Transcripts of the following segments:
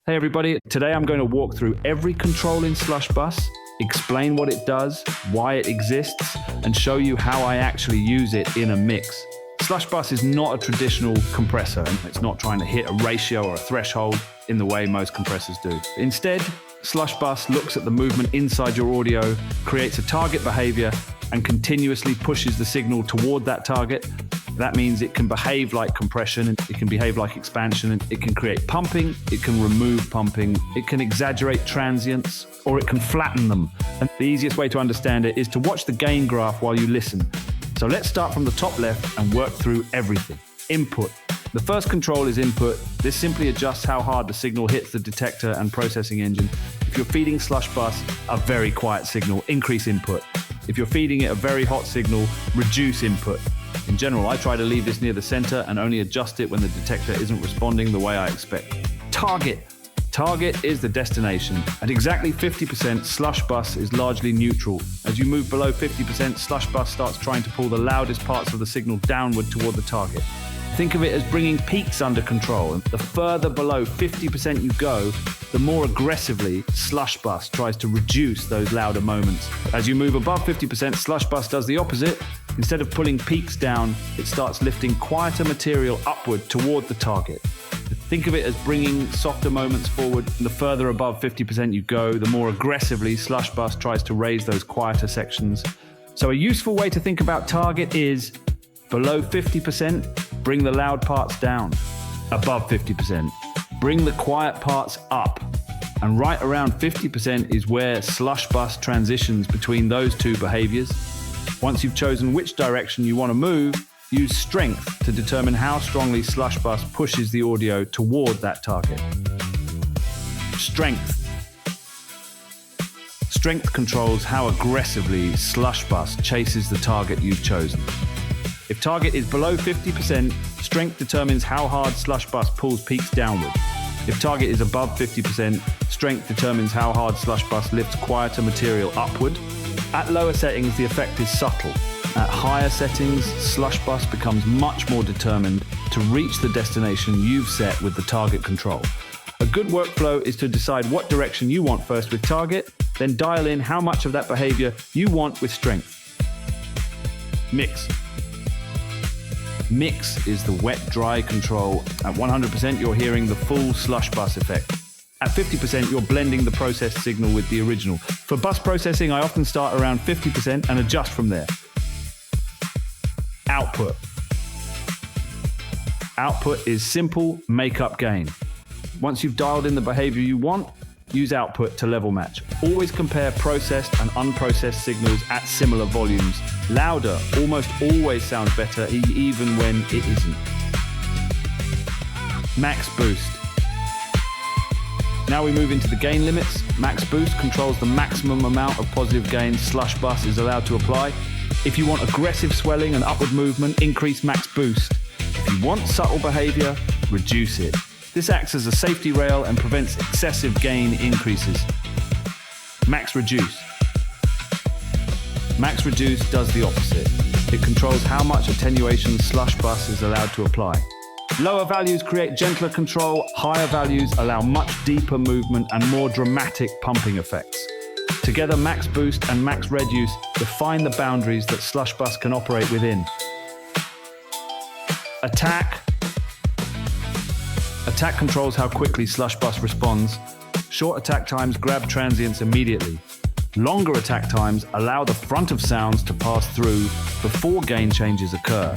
Hey everybody, today I'm going to walk through every control in SlushBus, explain what it does, why it exists, and show you how I actually use it in a mix. SlushBus is not a traditional compressor. It's not trying to hit a ratio or a threshold in the way most compressors do. Instead, SlushBus looks at the movement inside your audio, creates a target behavior, and continuously pushes the signal toward that target. That means it can behave like compression, it can behave like expansion, it can create pumping, it can remove pumping, it can exaggerate transients, or it can flatten them. And the easiest way to understand it is to watch the gain graph while you listen. So let's start from the top left and work through everything. Input. The first control is input. This simply adjusts how hard the signal hits the detector and processing engine. If you're feeding SlushBus a very quiet signal, increase input. If you're feeding it a very hot signal, reduce input. In general, I try to leave this near the center and only adjust it when the detector isn't responding the way I expect. Target. Target is the destination. At exactly 50%, SlushBus is largely neutral. As you move below 50%, SlushBus starts trying to pull the loudest parts of the signal downward toward the target. Think of it as bringing peaks under control. And the further below 50% you go, the more aggressively SlushBus tries to reduce those louder moments. As you move above 50%, SlushBus does the opposite. Instead of pulling peaks down, it starts lifting quieter material upward toward the target. Think of it as bringing softer moments forward. The further above 50% you go, the more aggressively SlushBus tries to raise those quieter sections. So a useful way to think about target is below 50%, bring the loud parts down. Above 50%, bring the quiet parts up. And right around 50% is where SlushBus transitions between those two behaviors. Once you've chosen which direction you want to move, use strength to determine how strongly SlushBus pushes the audio toward that target. Strength. Strength controls how aggressively SlushBus chases the target you've chosen. If target is below 50%, strength determines how hard SlushBus pulls peaks downward. If target is above 50%, strength determines how hard SlushBus lifts quieter material upward. At lower settings, the effect is subtle. At higher settings, SlushBus becomes much more determined to reach the destination you've set with the target control. A good workflow is to decide what direction you want first with target, then dial in how much of that behavior you want with strength. Mix. Mix is the wet-dry control. At 100%, you're hearing the full SlushBus effect. At 50%, you're blending the processed signal with the original. For bus processing, I often start around 50% and adjust from there. Output. Output is simple make-up gain. Once you've dialed in the behavior you want, use output to level match. Always compare processed and unprocessed signals at similar volumes. Louder almost always sounds better, even when it isn't. Max boost. Now we move into the gain limits. Max boost controls the maximum amount of positive gain SlushBus is allowed to apply. If you want aggressive swelling and upward movement, increase max boost. If you want subtle behavior, reduce it. This acts as a safety rail and prevents excessive gain increases. Max reduce. Max reduce does the opposite. It controls how much attenuation SlushBus is allowed to apply. Lower values create gentler control, higher values allow much deeper movement and more dramatic pumping effects. Together, max boost and max reduce define the boundaries that SlushBus can operate within. Attack. Attack controls how quickly SlushBus responds. Short attack times grab transients immediately. Longer attack times allow the front of sounds to pass through before gain changes occur.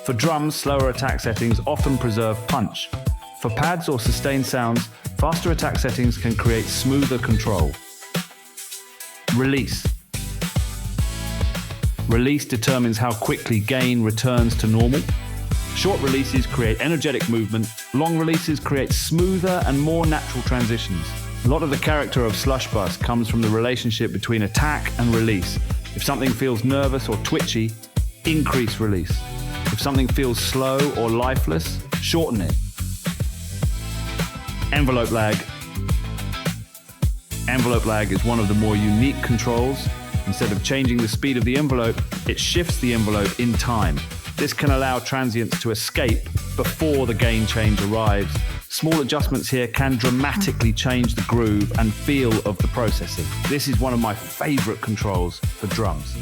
For drums, slower attack settings often preserve punch. For pads or sustained sounds, faster attack settings can create smoother control. Release. Release determines how quickly gain returns to normal. Short releases create energetic movement. Long releases create smoother and more natural transitions. A lot of the character of SlushBus comes from the relationship between attack and release. If something feels nervous or twitchy, increase release. If something feels slow or lifeless, shorten it. Envelope lag. Envelope lag is one of the more unique controls. Instead of changing the speed of the envelope, it shifts the envelope in time. This can allow transients to escape before the gain change arrives. Small adjustments here can dramatically change the groove and feel of the processing. This is one of my favorite controls for drums.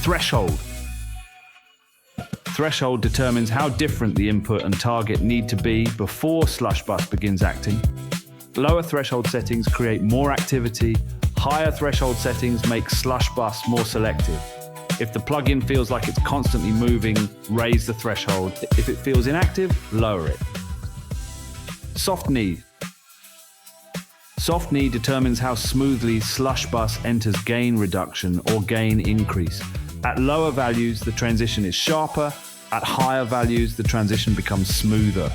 Threshold. Threshold determines how different the input and target need to be before SlushBus begins acting. Lower threshold settings create more activity. Higher threshold settings make SlushBus more selective. If the plugin feels like it's constantly moving, raise the threshold. If it feels inactive, lower it. Soft knee. Soft knee determines how smoothly SlushBus enters gain reduction or gain increase. At lower values, the transition is sharper. At higher values, the transition becomes smoother.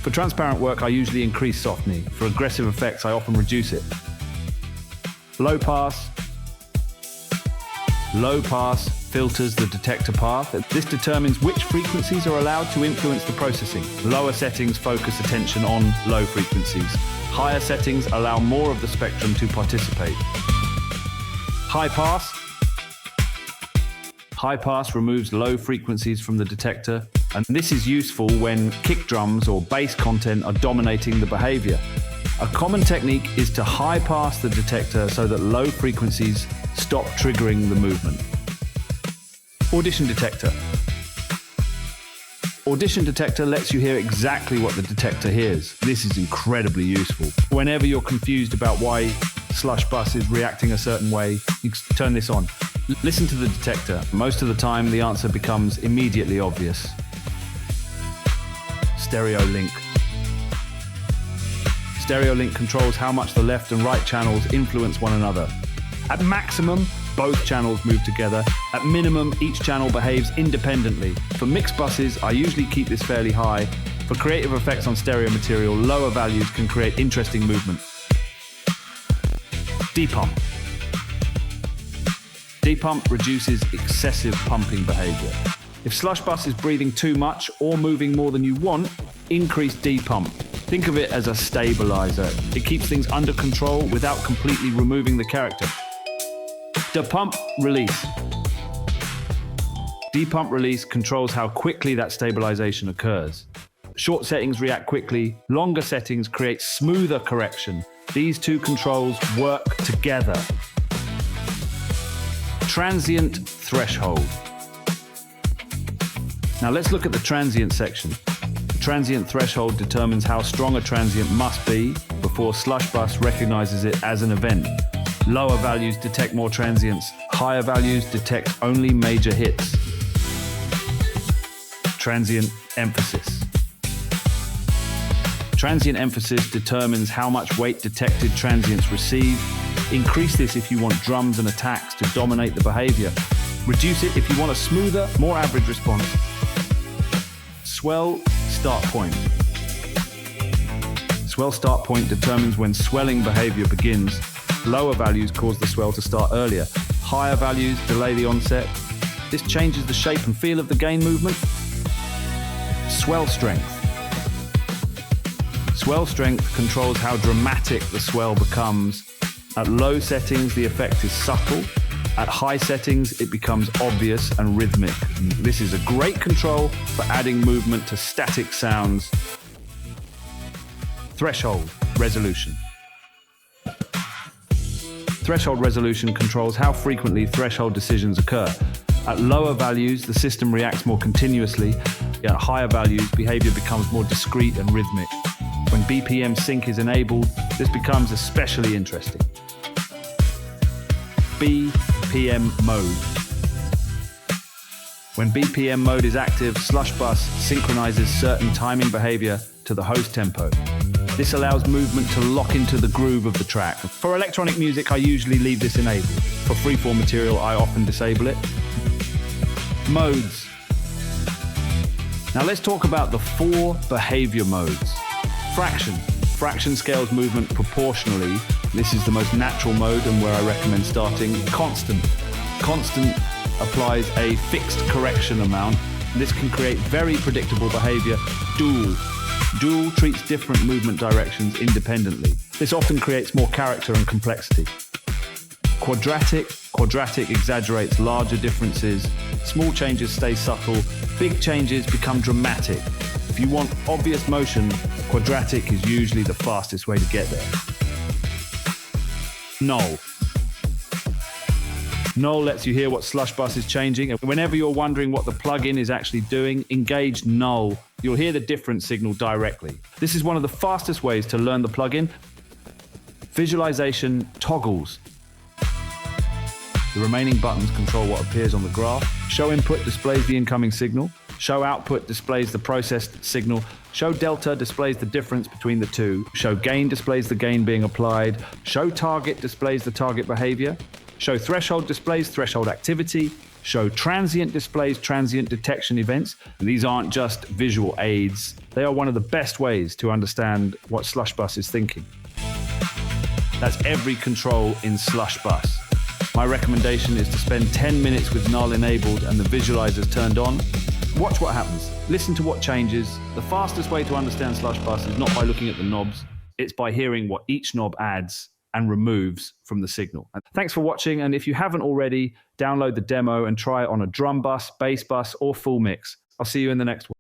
For transparent work, I usually increase soft knee. For aggressive effects, I often reduce it. Low pass. Low pass filters the detector path. This determines which frequencies are allowed to influence the processing. Lower settings focus attention on low frequencies. Higher settings allow more of the spectrum to participate. High pass. High pass removes low frequencies from the detector, and this is useful when kick drums or bass content are dominating the behavior. A common technique is to high pass the detector so that low frequencies stop triggering the movement. Audition detector. Audition detector lets you hear exactly what the detector hears. This is incredibly useful. Whenever you're confused about why SlushBus is reacting a certain way, you can turn this on. Listen to the detector. Most of the time, the answer becomes immediately obvious. Stereo link. Stereo link controls how much the left and right channels influence one another. At maximum, both channels move together. At minimum, each channel behaves independently. For mixed buses, I usually keep this fairly high. For creative effects on stereo material, lower values can create interesting movement. Depump. Depump reduces excessive pumping behavior. If SlushBus is breathing too much or moving more than you want, increase depump. Think of it as a stabilizer. It keeps things under control without completely removing the character. Depump release. Depump release controls how quickly that stabilization occurs. Short settings react quickly, longer settings create smoother correction. These two controls work together. Transient threshold. Now let's look at the transient section. The transient threshold determines how strong a transient must be before SlushBus recognizes it as an event. Lower values detect more transients. Higher values detect only major hits. Transient emphasis. Transient emphasis determines how much weight detected transients receive. Increase this if you want drums and attacks to dominate the behavior. Reduce it if you want a smoother, more average response. Swell start point. Swell start point determines when swelling behavior begins. Lower values cause the swell to start earlier. Higher values delay the onset. This changes the shape and feel of the gain movement. Swell strength. Swell strength controls how dramatic the swell becomes. At low settings, the effect is subtle. At high settings, it becomes obvious and rhythmic. This is a great control for adding movement to static sounds. Threshold resolution. Threshold resolution controls how frequently threshold decisions occur. At lower values, the system reacts more continuously. At higher values, behavior becomes more discrete and rhythmic. When BPM sync is enabled, this becomes especially interesting. BPM mode. When BPM mode is active, SlushBus synchronizes certain timing behavior to the host tempo. This allows movement to lock into the groove of the track. For electronic music, I usually leave this enabled. For freeform material, I often disable it. Modes. Now let's talk about the 4 behavior modes. Fraction. Fraction scales movement proportionally. This is the most natural mode and where I recommend starting. Constant. Constant applies a fixed correction amount. This can create very predictable behavior. Dual. Dual treats different movement directions independently. This often creates more character and complexity. Quadratic. Quadratic exaggerates larger differences. Small changes stay subtle. Big changes become dramatic. If you want obvious motion, Quadratic is usually the fastest way to get there. Null. Null lets you hear what SlushBus is changing, and whenever you're wondering what the plugin is actually doing, engage null. You'll hear the different signal directly. This is one of the fastest ways to learn the plugin. Visualization toggles. The remaining buttons control what appears on the graph. Show input displays the incoming signal. Show output displays the processed signal. Show delta displays the difference between the two. Show gain displays the gain being applied. Show target displays the target behavior. Show threshold displays threshold activity. Show transient displays transient detection events. And these aren't just visual aids. They are one of the best ways to understand what SlushBus is thinking. That's every control in SlushBus. My recommendation is to spend 10 minutes with null enabled and the visualizers turned on. Watch what happens. Listen to what changes. The fastest way to understand SlushBus is not by looking at the knobs. It's by hearing what each knob adds and removes from the signal. And thanks for watching. And if you haven't already, download the demo and try it on a drum bus, bass bus, or full mix. I'll see you in the next one.